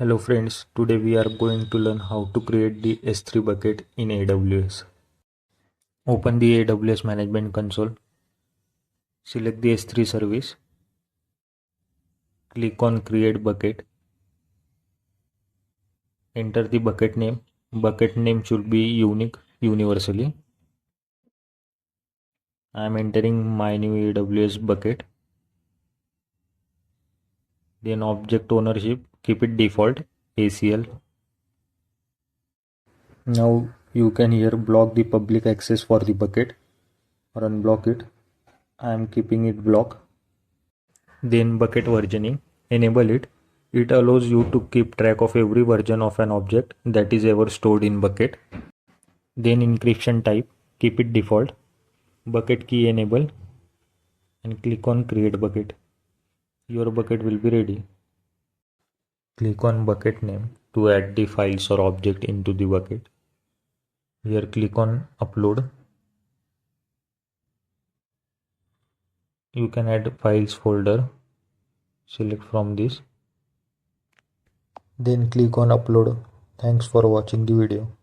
Hello friends, today we are going to learn how to create the S3 bucket in AWS. Open the AWS Management Console, select the S3 service, click on Create Bucket, enter the bucket name. Bucket name should be unique universally. I am entering my new AWS bucket. Then object ownership, keep it default, ACL. Now you can here block the public access for the bucket or unblock it. I am keeping it blocked. Then bucket versioning, enable it. It allows you to keep track of every version of an object that is ever stored in bucket. Then encryption type, keep it default. Bucket key enable and click on create bucket. Your bucket will be ready. Click on bucket name to add the files or object into the bucket. Here click on upload. You can add files folder. Select from this. Then click on upload. Thanks for watching the video.